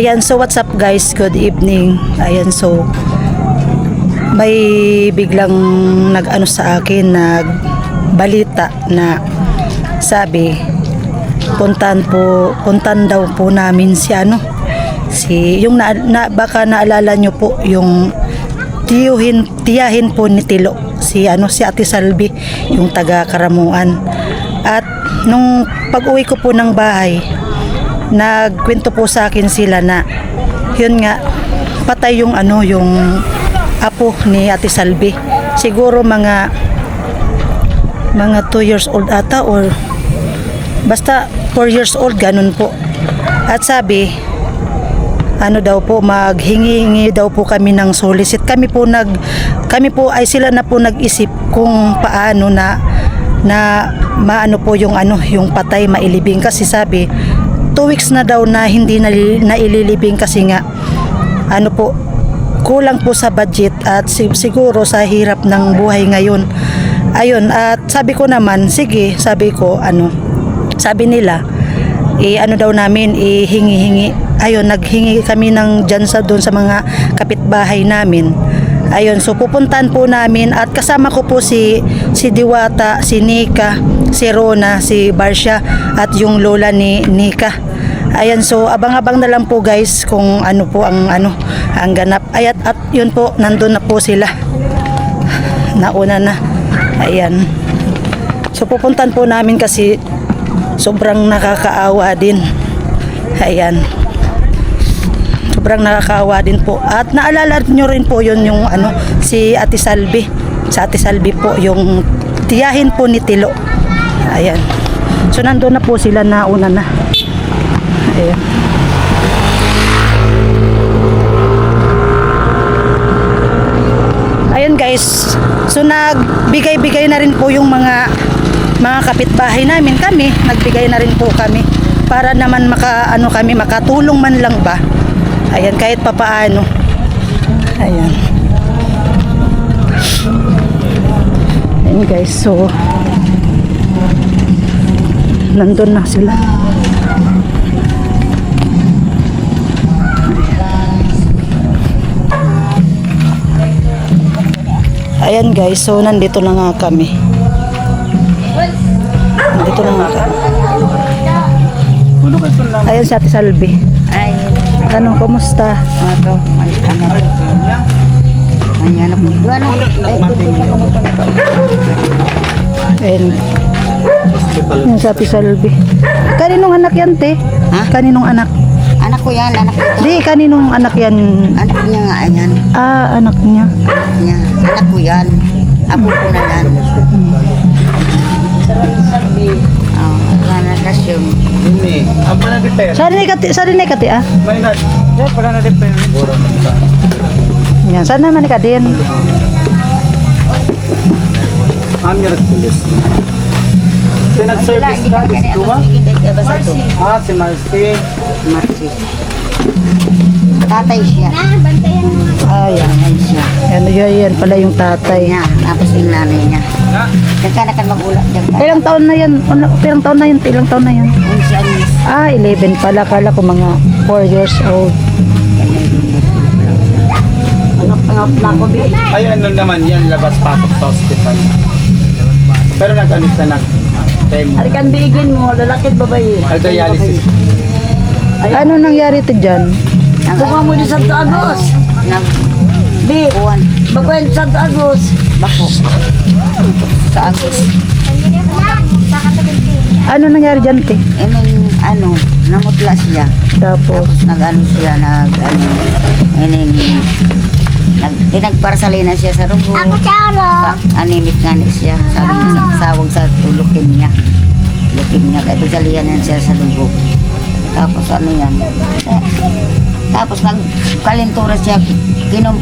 Ayan, so what's up guys? Good evening. Ayan, so may biglang nag-ano sa akin, nagbalita na sabi puntan daw po namin si yung baka naalala nyo po yung tiyahin po ni Tilo, si Ate Salvi, yung taga Karamuan. At nung pag-uwi ko po ng bahay, nagkwento po sa akin sila na yun nga, patay yung yung apo ni Ate Salvi. Siguro mga 2 years old ata, or basta 4 years old, ganun po. At sabi, daw po, maghingi daw po kami ng solicit. Kami po ay sila na po nag-isip kung paano na maano po yung yung patay, mailibing. Kasi sabi 2 weeks na daw na hindi na ililibing kasi nga po, kulang po sa budget at siguro sa hirap ng buhay ngayon. Ayun, at sabi ko naman, sige, sabi ko, sabi nila, daw namin, hingi-hingi. Ayun, naghingi kami ng dyan doon sa mga kapitbahay namin. Ayun, so pupuntahan po namin at kasama ko po si Diwata, si Nika, si Rona, si Barsha at yung lola ni Nika. Ayan, so abang-abang na lang po guys kung po ang ganap. At yun po, nandun na po sila. Nauna na. Ayan. So pupuntahan po namin kasi sobrang nakakaawa din. Ayan. Sobrang nakakaawa din po. At naalala nyo rin po yun yung si Ate Salvi. Sa Ate Salvi po, yung tiyahin po ni Tilo. Ayan. So nandun na po sila, nauna na. Ayan. Ayan guys. So nagbigay-bigay na rin po yung mga kapitbahay namin. Kami, nagbigay na rin po kami para naman kami makatulong man lang ba. Ayan, kahit papaano. Ayan. Ayan guys, so nandun na sila. Ayan guys, so nandito na nga kami. Nandito na nga kami. Ayan si Ate Salvi. Kumusta? Ayan. Ayan si Ate Salvi. Kaninong anak yan, te? Ha? Kaninong anak? Anak ko yan, anak ko. Di, kaninong anak yan? Anak niya nga yan. Anak niya. Anak ko yan. Apo ko na yan. Sari ni kati ah. Yan, sana man ka din. Pinag-service ka, si Marcy. Tatay siya. Ayan. Yan pala yung tatay. Tapos yung nanay niya. Nagkanakan magulang. Ilang taon na yan? Ilang taon na yan? 11 pala. Kala ko mga 4 years old. Ay, naman yan, labas-pasok sa hospital. Pero nag-anis na lang. Arikan bigin mo, lalakit babae. Ay, dialysis. Ano nangyari to dyan? Buka mo di Santo Agos. Di, bagwen Santo Agos. Bako. Sa Agos. Ano nangyari dyan, te? Namutla siya. Tapos? Pinagparsalina siya sa rugo. Animit nga siya. Sabi niya, sawag sa tulukin niya. Kaya pinagalihan siya sa rugo. Tapos tapos nagkalintura siya,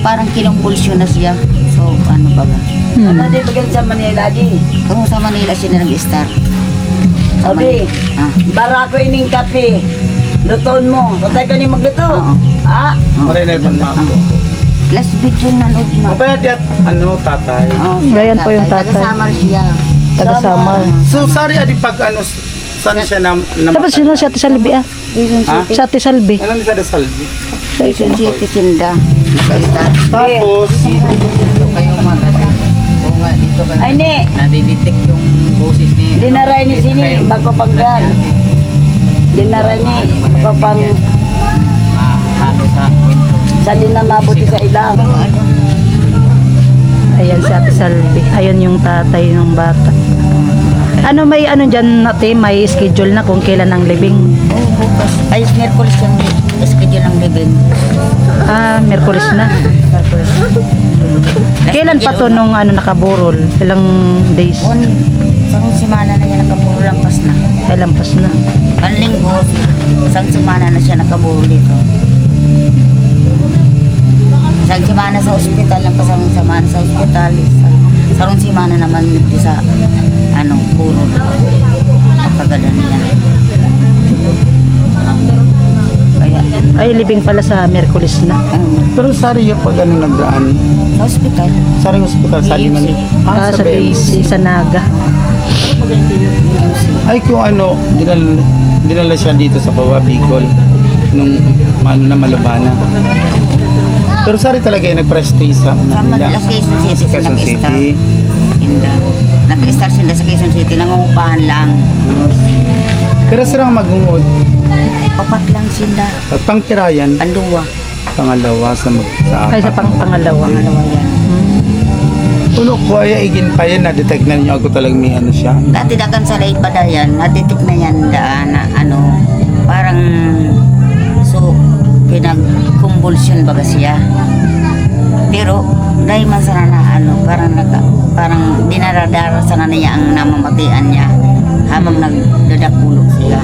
parang kinumbulsyon na siya. So, ba ba? Di bagay sa Manila, di. Kung sa Manila siya na nag-star. Sabi, barako ining kape. Lutoon mo. Patay ka ni magluto. Oo. Marinay pa na ako. Last video na load na. Mabaya diyan, tatay. Ganyan po yung tatay. Taga-Samar siya. Taga-Samar. So, sorry, adi pag saan siya Tapos sino si Ate Salvi ah? Quezon Ha? City. Sa Ate Salvi. Ano sa Salvi? Quezon City sinda. Nakaita. Tapos, Kayong magaling. Oo nga, dito ka Ay, ni. nadidetect yung boses ni... Dinaray ni sini, bago pagdan. Dinaray ni, kapag Halo sa kwento. sa din na mabuti sa ilang. Ayan si Ate Salvi. Ayan yung tatay ng bata. Ano may ano dyan natin, may schedule na kung kailan ang libing. Oh, bukas. Ay, Merkulis yung schedule ng libing. Ah, Merkulis na. Kailan pa to nung ano nakaburol? Ilang days? Isang semana na siya nakaburo, lampas na. Ay, lampas na. Ang linggo, isang semana na siya nakaburo dito. Isang semana sa ospital, lampas ang semana sa ospital. Sarong semana naman dito sa puro. Pagkagalan niya. Kaya, Ay, libing pala sa Merkulis na. pero sari yung pag ano nagdaan. sa ospital, Sari hospital, sari man. Ah, sa base, sa Naga. Ay kung ano, dinala siya dito sa Bawa, Bicol. Nung ano na Malabana. Pero sari talaga yung nag-prestay sa sa Manila, Quezon City, Sa Quezon nag-star. City. Hindi. Nag-star sila sa Quezon City, nangungupahan lang. Pero sarang magungod. Papat lang sila. At pangkirayan, Anduwa. pangalawa sa Ay, sa pangalawa. Pangalawa yan. Uno ko ay igin pa yan, na-detect na niyo ako talagang may ano siya. Dati dakan sa late pa yan, natitik na yan daan na parang pinag-convulsion baga siya. Pero dahil man sana na parang dinaradara sana niya ang namamatian niya habang nagdadakulog siya.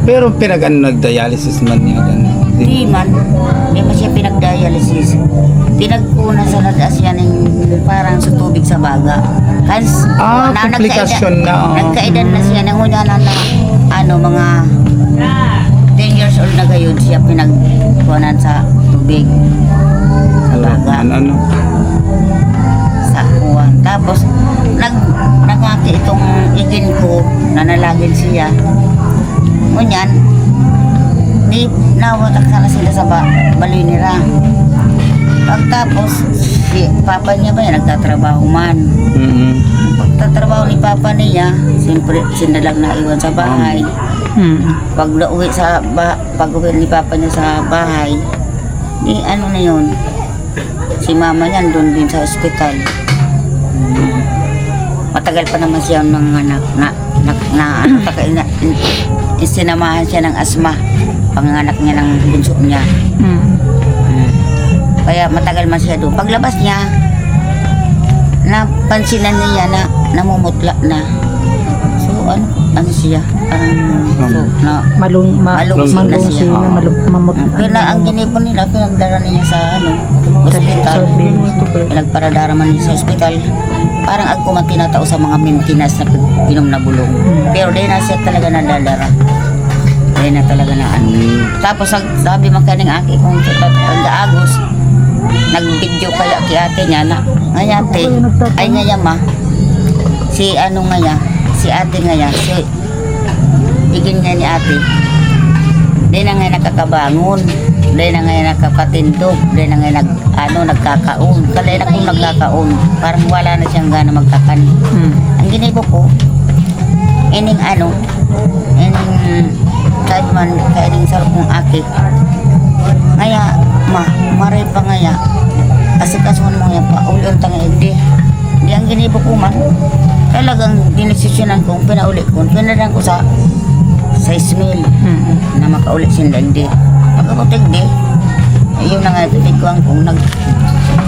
Pero nag-dialysis man niya. Di man siya pinag-dialysis. Pinagkuna sa ladas yan ng parang sa tubig sa baga. Komplikasyon na. Nagkaedan na siya, nangunya na mga 10 years old na gayon siya pinagkuhanan sa tubig. Sa baga. Ano? Sa kuwan. Tapos, nagngaki itong igin ko, nanalagin siya. Ngunyan, di nawatak sana sila sa balinira. Pagtapos, si papa niya ba yan, nagtatrabaho man. Mm-hmm. Pagtatrabaho ni papa niya, siyempre sinalag na iwan sa bahay. Pag uwi ni papa niya sa bahay, di ano na yun, si mama niya doon din sa ospital. Matagal pa naman siya ng anak sinamahan siya ng asma, panganak niya ng bunso niya. Kaya matagal man siya doon. Paglabas niya, napansinan niya na namumutla na. So ano siya? Parang malungsi na siya. Pero ang ginipon nila, pinagdara niya sa ospital. Pinagparadara man niya sa ospital. Parang ako man tinatao sa mga maintenance na pinom na bulong. Pero di na siya talaga nadadara. Di na talaga na ano. Tapos sabi makaning aki kung pag-Agos, nag-video kaya ki ate niya na ngayate ay ngayama si si ate ngaya si igin nga ni ate di na ngayon nakakabangon, di na ngayon nakapatindog, di na ngayon nagkakaon, kalay na kung nagkakaon parang wala na siyang gana magkakan. Ang ginibo ko ining kahit man kaining sarap kong aki ngaya maray pa ngaya kasi kasuhan mo nga pa uli ang tanga di ang ginibo ko man talagang dinesisyonan kong pinauli ko pinaran ko sa 6,000 na makauli sila hindi pagkakutig di yun na nga titiguan kong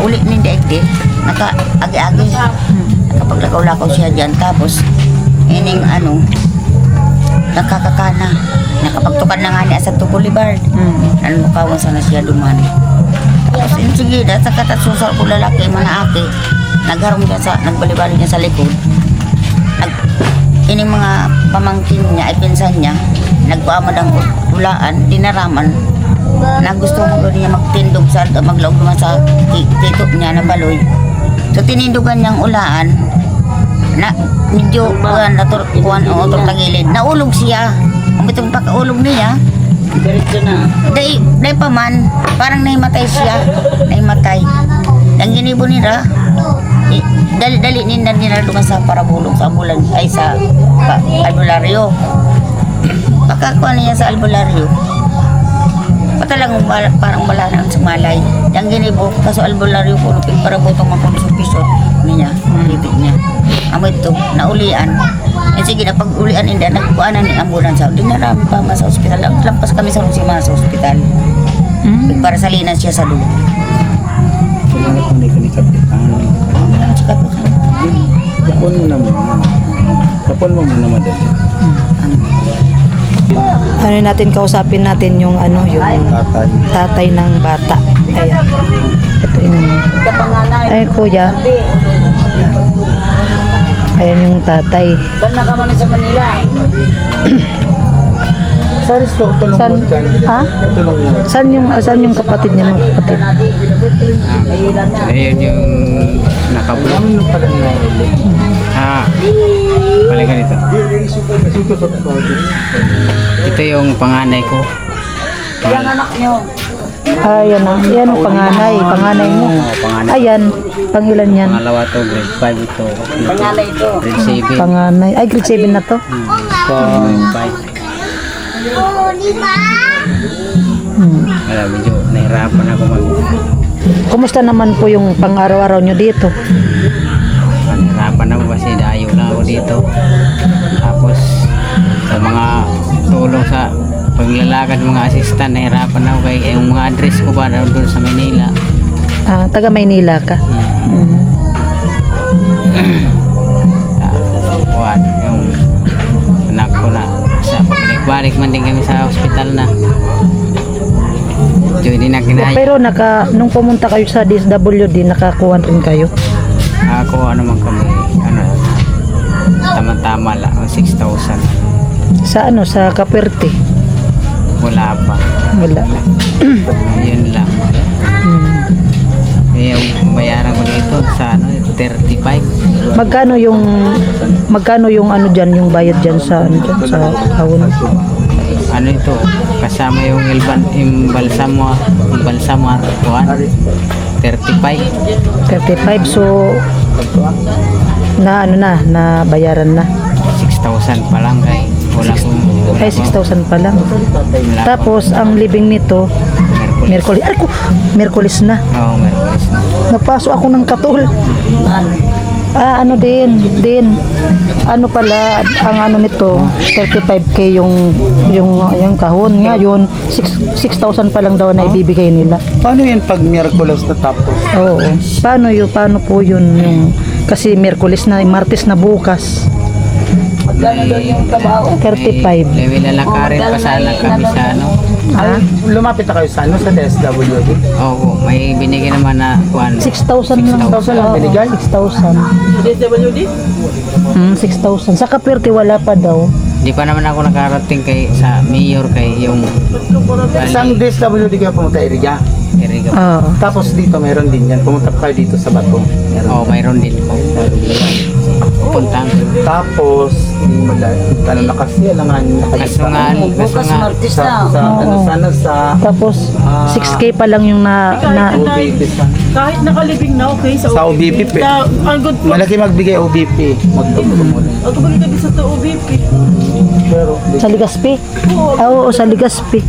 uli ninda di naka-agi-agi nakapaglakaw-lakaw siya dyan tapos ining nakakakana nakapagtukan na nga niya sa Tukulibard nanukawan sana siya duman. Tapos sige, dahil sa katatsusal ko lalaki, manaaki, nagharong niya nagbalibali niya sa likod. Ining mga pamangkin niya, ay pinsan niya, nagpaamad ang ulaan, dinaraman, na gusto mo niya magtindog maglaog naman sa tito niya na baloy. So tinindugan niyang ulaan, na medyo tagilid, naulog siya. itong pakaulog niya, Diretso na. day pa man, parang naimatay siya. Naimatay. Ang ginibo nila, dali nila lumas sa parabulong sa ambulan, ay sa albularyo. Pagkakuha niya sa albularyo, patalang parang wala nang sumalay. Ang ginibo, kaso albularyo ko, parabutong makonsupisot niya, bibig niya. Amo ito, naulian. Eh sige na, pag-ulian hindi, nagkuhanan ng ambulansya. Dinarami pa sa ospital. Lampas kami sa Rusima sa ospital. Para salinan siya sa dulo. Kailangan ko ni kapitan. Kapon mo naman. Kapon mo muna madali. Ano natin, kausapin natin yung ano, yung Tatay. tatay ng bata. Ayan. Ito yung, Kapanganay. ay kuya, ayan yung tatay. Saan na ka man sa Manila? Sorry, tulong San, mo dyan. ha? Tulong mo. Saan yung kapatid niya, mga kapatid? Ayun yung nakablog. Ano pala na? Balik ka dito. Ito yung panganay ko. Yung anak nyo. Ayan na, yan ang panganay mo. Panganay. Ayan, pangilan yan? Pangalawa to, grade 5 ito. Panganay ito. Grade 7. Panganay, ay grade 7 na to. Grade 5. Wala, medyo nahirapan ako Kumusta naman po yung pang-araw-araw nyo dito? Nahirapan ako kasi dayo na ako dito. Tapos sa mga tulong sa paglalakad mga assistant, nahirapan ako kaya yung mga address ko ba doon sa Manila. Ah, taga Maynila ka? Buwan, yung anak ko na sa balik man din kami sa hospital na. Medyo hindi na kinaya. Pero nung pumunta kayo sa DSWD, nakakuha rin kayo? Ako ano man kami, tama-tama lang, 6,000. Sa ano, sa Kaperte? Wala pa. Wala. Yun lang. Yung bayaran ko dito sa 35. Magkano yung ano diyan, yung bayad diyan sa ano dyan, sa taon? Ano ito? Kasama yung balsamo kuan. 35. 35, so na ano na bayaran na. 6,000 pa lang kay wala kong Ay, 6,000 pa lang. wala Tapos ang living nito, Merkulis. Merkulis na. Oo, Merkulis na. Napasok ako ng katol. Ano din. Ano pala, ang ano nito, 35k yung kahon. Ngayon, 6,000 pa lang daw na ibibigay nila. Paano yan pag Miyerkules na tapos? Oo. Paano po yun yung, kasi Miyerkules na, Martes na bukas. Gano'n doon yung trabaho. 35. Level lalakarin pa sana kami sa ano. Ha? Lumapit na kayo sa ano? Sa DSWD? Oo, may binigyan naman na kuan. 6,000 lang. 6,000 lang Oo, binigay? 6,000. 6,000. Sa Kaperte wala pa daw. Di pa naman ako nakarating sa mayor kay yung Isang DSWD kayo pumunta Iriga. Iriga. Oo. Tapos dito meron din yan. Pumunta pa kayo dito sa Bato. Oo, mayroon din po. Puntang. Tapos, ano na kasi, alangan Kaso nga, Bukas Martes na. sa Tapos 6k pa lang yung na OBP Kahit nakalibing na, okay? sa OBP. Ang good po. Malaki magbigay OBP. Magtutulong mo rin. Ako balik kami sa to OBP. Pero, sa Ligaspi. Oo, sa Ligaspi.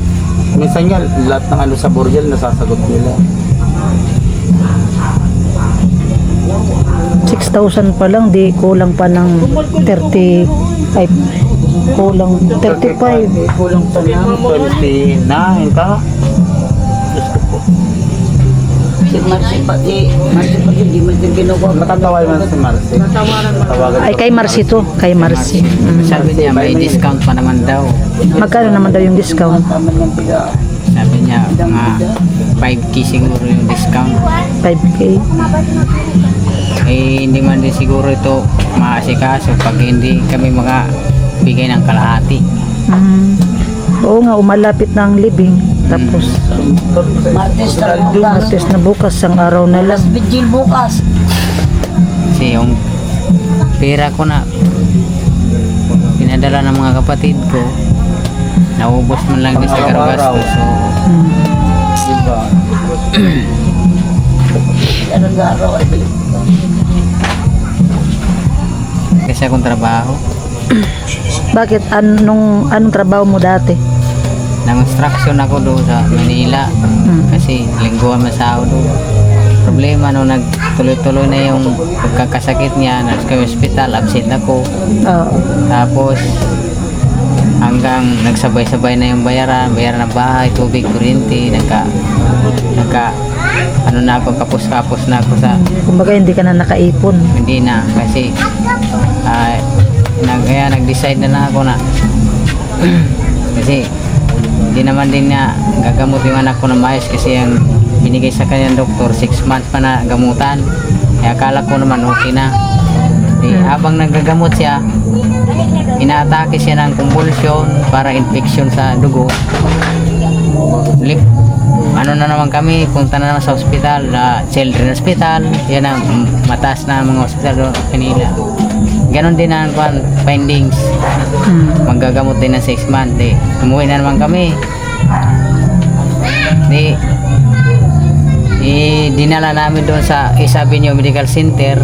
minsan nga, lahat ng ano sa Borgel, nasasagot nila. 6,000 pa lang, di kulang pa ng 35. Kulang 35. Kulang pa ng 29 ka. Gusto ko. Si Marcy pati di mo din ginawa. Matatawal man si Marcy. Tawagan Ay, kay Marcy to. Kay Marcy. Sabi niya may discount pa naman daw. Magkano naman daw yung discount? Sabi niya mga 5k siguro yung discount. 5k. Eh hindi man din siguro ito maasikaso pag hindi kami bigay ng kalahati. Oo nga, umalapit na ang living. Tapos, Martes na bukas. Martes na bukas, ang araw na lang. Last vigil bukas. Kasi yung pera ko na pinadala ng mga kapatid ko naubos man lang din sa Araw-araw. gastos. So, Diba? Anong araw ay balik. kasi akong trabaho. Bakit? Anong trabaho mo dati? Nang-instruction ako doon sa Manila. Kasi lingguhan masahod doon. Problema nung nagtuloy-tuloy na yung pagkakasakit niya, nasa kami hospital, absent ako. Oo. Tapos hanggang nagsabay-sabay na yung bayaran ng bahay, tubig, kuryente, ano na ako, kapos-kapos na ako sa Kumbaga hindi ka na nakaipon. hindi na kasi kaya nag-decide na lang ako na kasi hindi naman din na gagamot yung anak ko ng maayos kasi yung binigay sa kanya ng doktor 6 months pa na gamutan kaya akala ko naman okay na habang nagagamot siya inaatake siya ng convulsion para infection sa dugo ano na naman kami punta na naman sa hospital children hospital yan ang mataas na mga hospital doon sa Manila ganon din ang findings magagamot din ng 6 months umuwi na naman kami dinala namin doon sa East Avenue Medical Center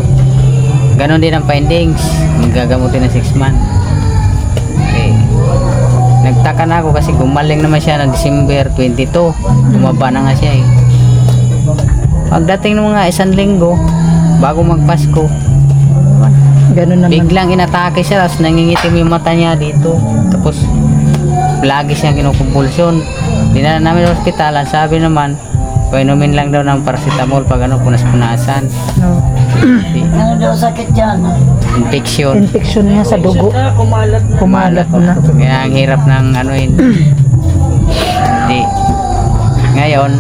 ganon din ang findings magagamot din ng 6 months nagtaka na ako kasi gumaling naman siya ng December 22 bumaba na nga siya pagdating ng mga 1 linggo bago magpasko Ganun naman. biglang inatake siya tapos nangingitim yung mata niya dito tapos lagi siyang kinukumpulsyon dinala namin sa ospital ang sabi naman painumin lang daw ng paracetamol pag punas-punasan No. Ano daw sakit yan? infection Infection niya sa dugo. Kumalat na. Kumalat na. kaya ang hirap ng hindi ngayon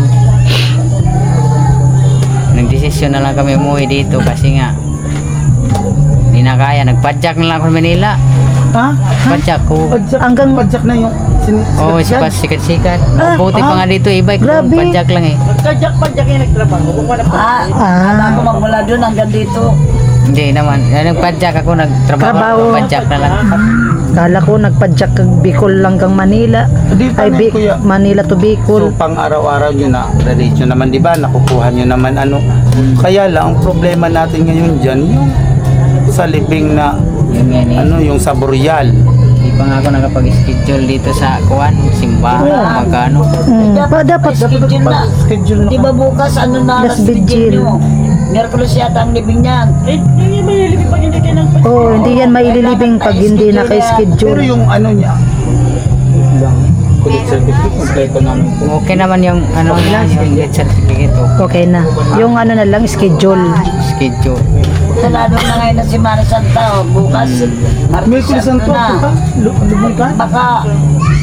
nagdesisyon na lang kami umuwi dito kasi nga hindi na kaya nagpadyak na lang ako sa Manila Ha? padyak ko Hanggang Padyak na yung oo sikat-sikat buti pa nga dito e-bike grabe. padyak lang Padyak yung nagtrabaho. Kung wala pa. Akala ko magmula doon hanggang dito. hindi naman nagpadyak ako nagtrabaho Trabaho. padyak na lang kala ko nagpadyak kag Bicol hanggang Manila. Hindi pa na, kuya. Manila to So Bicol. pang araw-araw nyo na relate nyo naman, di ba? Nakukuha nyo naman Kaya lang, ang problema natin ngayon dyan, yung sa libing na yun yan yung sa Boreal. hindi pa nga ako nakapag-schedule dito sa kuwan simbahan magkano Dapat Schedule na. Schedule Di ba bukas ano na Last last vigil vigil. nyo? Miyerkules yata ang libing niyan. Hindi may nilibig pag hindi kayo nang Oh, hindi yan maililibing pag hindi Pero naka-schedule. yung niya, kulit certificate, kompleto namin po. okay naman yung yung death certificate Okay na. Yung ano na lang, schedule. schedule Talado na ngayon na si Mara Santa. Bukas, May Martes kulisan Santo po, na. lubong ka? Baka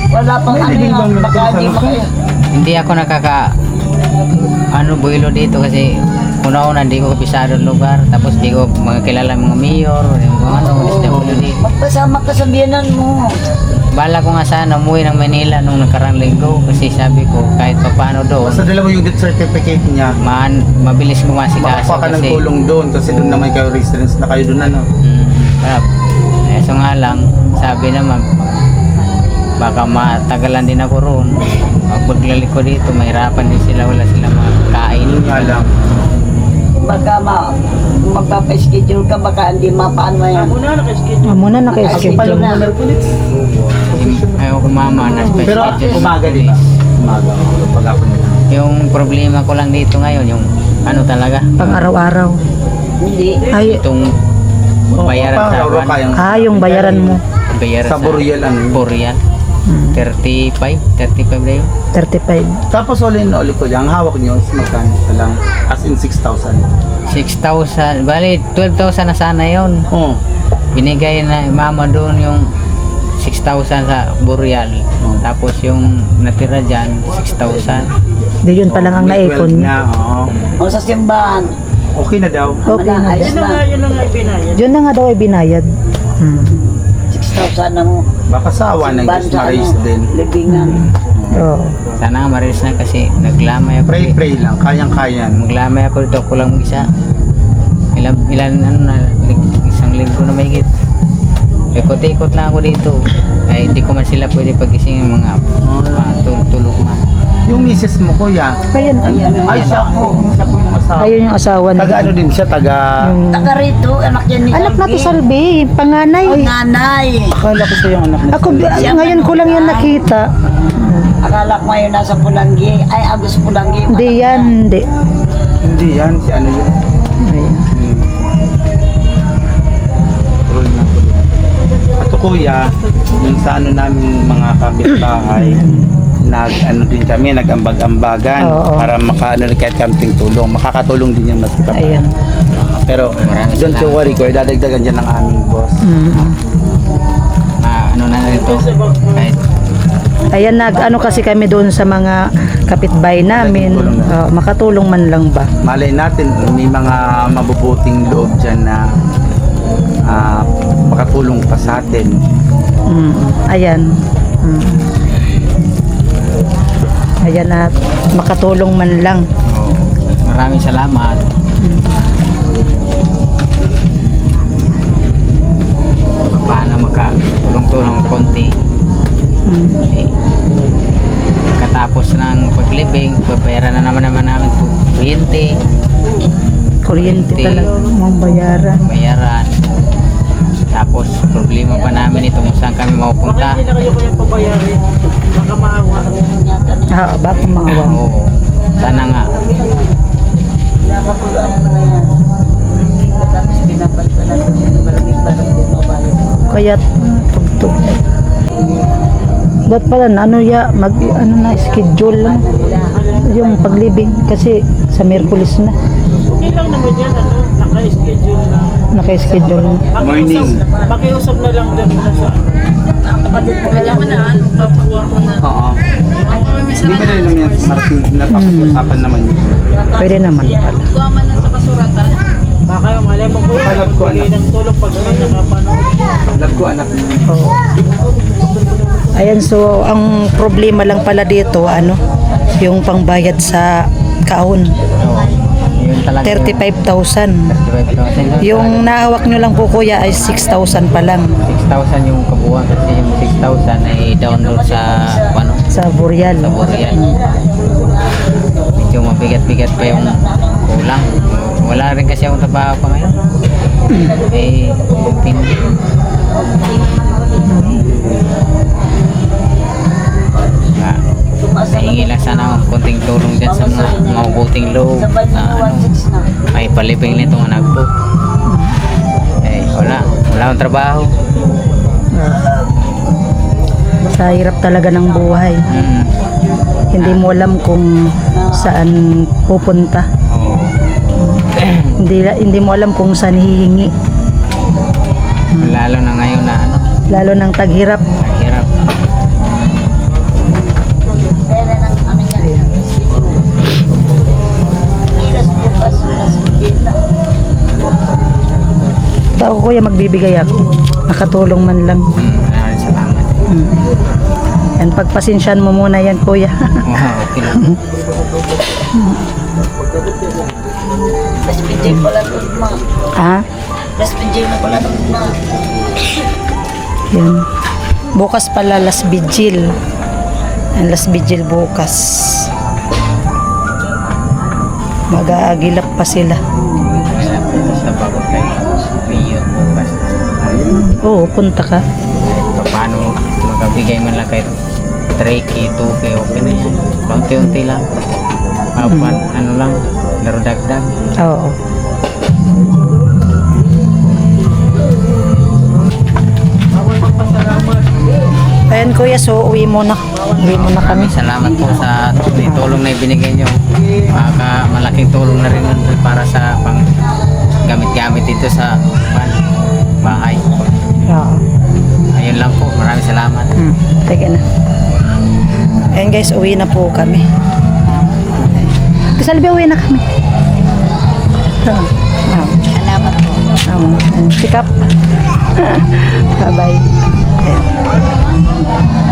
wala pang May ano libing yan. bang Baka nagkulisan di ako? makayo. hindi ako builo dito kasi una-una hindi ko kapisado ng lugar tapos hindi ko mga kilala mga mayor yung mga dito Magpasama ka sa biyanan mo. bala ko nga sana umuwi ng Manila nung nakarang linggo kasi sabi ko kahit pa paano doon Basta dala mo yung death certificate niya. mabilis ko masikaso Makakuha ka ng kasi tulong doon kasi doon naman kayo residence na kayo doon harap so nga lang sabi naman baka matagalan din ako roon pagbalik ko dito mahirapan din sila wala silang makakain Yun nga lang. Baka magpapa-schedule ka, baka hindi mapaano yan. Muna nakaschedule. Muna Schedule naka-schedule. na. ayaw ko mama na Pero special umaga di ba? Umaga. Pag-apon nila. yung problema ko lang dito ngayon yung talaga Pang araw-araw. Hindi. Ay, itong bayaran sa Araw-araw buwan kayang- yung bayaran mo. bayaran Sa Boreal, Boreal 35 na yun 35. Tapos ulit na ulit ko lang, ang hawak nyo is magkano pa lang, as in 6,000. 6,000 bali 12,000 na sana yun Oo. binigay na mama doon yung 6,000 sa Boreal tapos yung natira dyan 6,000 Di yun pa lang ang May naipon 12 niya. na, oo. O sa simbahan. Okay na daw. Okay Wala, na. ayos na. Yun na nga ibinayad. Yun na nga daw ay binayad. 6,000 na mo. Baka sawa ng Simbahan Diyos sa na-raise ano, din. libingan. Oo. sana nga marilis na kasi naglamay ako Pray lang, kayang-kaya. maglamay ako dito ako lang mag-isa ilan isang linggo na mahigit ikot-ikot lang ako dito. Ay, hindi ko man sila pwede pagising yung mga tulog man. Yung misis mo, kuya. Ayan. Ay, siya po. Siya po yung asawa. Ayun yung asawa Taga niya. ano din siya, taga... Taga rito, anak yan ni Anak na to, Salvi. Panganay. Nanay. Akala ko siya yung anak na Ako, ngayon ko lang yan nakita. Akala ko ngayon nasa Pulanggi. Ay, Agus Pulanggi. Hindi yan, hindi. Hindi yan, si ano yun. Ayan. Roll na ko. At kuya, yung sa ano namin mga kapitbahay, ano din kami, nag-ambag-ambagan Oo. para makaano kahit kamting tulong. Makakatulong din yung mas Ayan. Pero don't you worry, kuya, dadagdagan dyan ng aming boss. Ano na nito, kahit Ayan, ano kasi kami doon sa mga kapitbahay namin. Makatulong man lang ba? Malay natin, may mga mabubuting loob dyan na makatulong pa sa atin. Ayan. Ayan na makatulong man lang. maraming salamat. Paano makatulong-tulong konti. Eh, katapos ng paglibing, babayaran na naman namin kuryente. Kuryente talaga mong bayaran. Bayaran. Tapos problema pa namin ito kung saan kami mapupunta. Baka hindi na kayo kaya pabayarin. Baka maawa. Baka maawa. Oo. Sana nga. Tapos pinapagpalan ko siya ng maraming parang bumabayan. Kaya tugtog. Ba't pala ano na schedule lang yung paglibing kasi sa Miyerkules na Okay lang naman yan, naka-schedule na. naka-schedule na. Morning. Pakiusap na lang din na sa... Oo. Hindi ba na yun naman marating napag-usapan naman yun? Pwede naman pala. Baka yung malay mo ko yan, Alam ko, magbigay anak. ng tulong pag may nakapanood. Alam ko anak mo. Oo. Ayan, so ang problema lang pala dito yung pangbayad sa kaon, Oo. Yun talaga. 35,000. Yung nahawak nyo lang po kuya ay 6,000 pa lang 6,000 yung kabuuan kasi yung 6,000 ay download sa sa Boreal. sa Boreal. Medyo mabigat-bigat pa yung kulang. Wala rin kasi akong trabaho pa ngayon. Eh, pindi. Nahingi lang sana ng konting tulong dyan sa mga mabuting loob na may palibing nitong anak ko. Eh, wala akong trabaho. Sa hirap talaga ng buhay. Hindi mo alam kung saan pupunta. Oo. Hindi mo alam kung saan hihingi. Lalo na ngayon na Lalo ng taghirap. ang hirap. Tao kuya magbibigay ako. Nakatulong man lang. Maraming salamat. Yan, pagpasensyahan mo muna yan kuya. Wow, okay lang. Mas pinjay pala ito, ma. Ha? Mas pinjay na pala ito, ma. Yan. Bukas pala last vigil. Ang last vigil bukas. Mag-aagilap pa sila. Sa bago kayo, Rio, bukas. Oo, punta ka. Paano magkabigay man lang kahit 3K, 2K, okay na yan. Unti-unti lang. Ano lang, laro dagdag. Oo. Ayan kuya, so uwi muna. Uwi muna kami. Salamat po sa tulong na ibinigay nyo. Malaking tulong na rin yun para sa pang gamit-gamit dito sa bahay. Oo. Ayun lang po, maraming salamat. Sige na. Ayan guys, uwi na po kami. Kasalbi, uwi na kami. Salamat po. Sikap. Bye-bye. Ayan.